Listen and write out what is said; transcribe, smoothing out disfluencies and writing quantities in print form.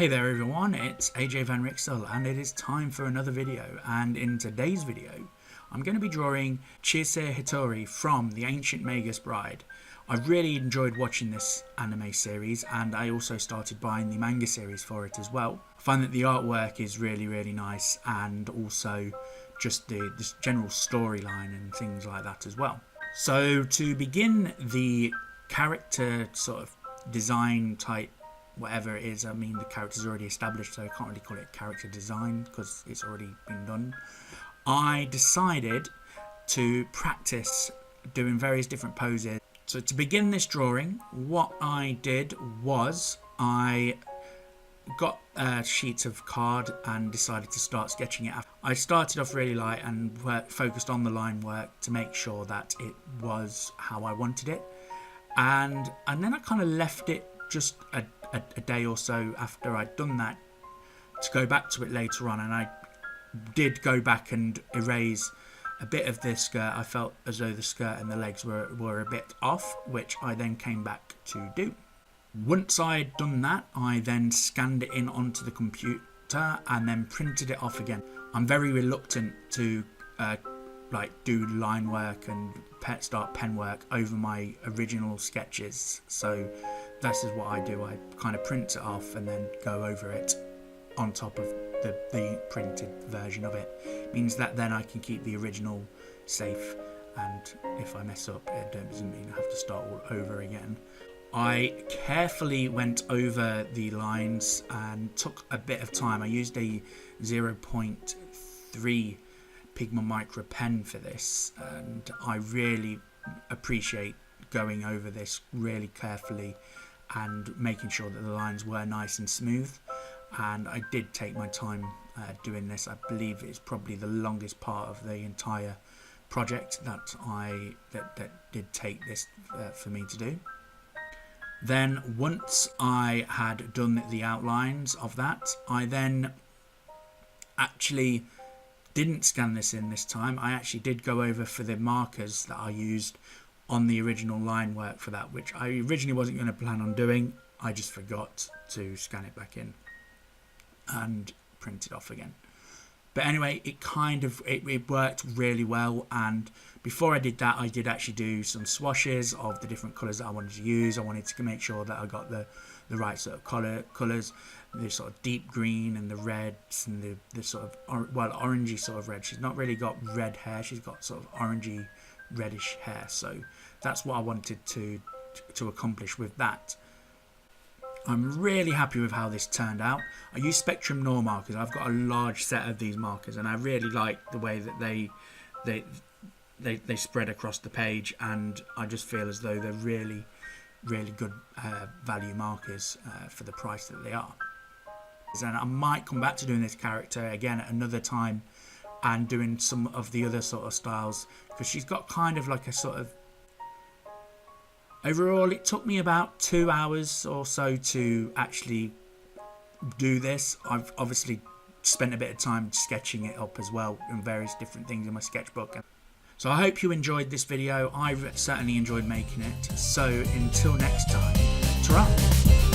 Hey there everyone, it's AJ Van Rixel and it is time for another video, and in today's video I'm going to be drawing Chise Hatori from the Ancient Magus Bride. I really enjoyed watching this anime series and I also started buying the manga series for it as well. I find that the artwork is really nice, and also just this general storyline and things like that as well. So to begin the character sort of design type, whatever it is, I mean the character's already established, so I can't really call it character design because it's already been done. I decided to practice doing various different poses. So to begin this drawing, what I did was I got a sheet of card and decided to start sketching it. I started off really light and focused on the line work to make sure that it was how I wanted it, and then I kind of left it just a day or so after I'd done that to go back to it later on, and I did go back and erase a bit of this skirt. I felt as though the skirt and the legs were a bit off, which I then came back to do. Once I'd done that, I then scanned it in onto the computer and then printed it off again. I'm very reluctant to do line work and start pen work over my original sketches, so this is what I do. I kind of print it off and then go over it on top of the printed version of it. It means that then I can keep the original safe, and if I mess up it doesn't mean I have to start all over again. I carefully went over the lines and took a bit of time. I used a 0.3 Pigma Micro pen for this, and I really appreciate going over this really carefully and making sure that the lines were nice and smooth. And I did take my time doing this. I believe it's probably the longest part of the entire project that did take this for me to do. Then once I had done the outlines of that, I then actually didn't scan this in this time. I actually did go over for the markers that I used on the original line work for that, which I originally wasn't going to plan on doing. I just forgot to scan it back in and print it off again. But anyway, it worked really well, and before I did that I did actually do some swashes of the different colours that I wanted to use. I wanted to make sure that I got the right sort of colours, the sort of deep green and the reds and the sort of orangey sort of red. She's not really got red hair, she's got sort of orangey reddish hair, so that's what I wanted to accomplish with that. I'm really happy with how this turned out. I use Spectrum Noir markers. I've got a large set of these markers and I really like the way that they spread across the page, and I just feel as though they're really good value markers for the price that they are. And I might come back to doing this character again at another time and doing some of the other sort of styles, because she's got kind of like a sort of... Overall, it took me about 2 hours or so to actually do this. I've obviously spent a bit of time sketching it up as well in various different things in my sketchbook. So I hope you enjoyed this video. I've certainly enjoyed making it. So until next time, ta-ra!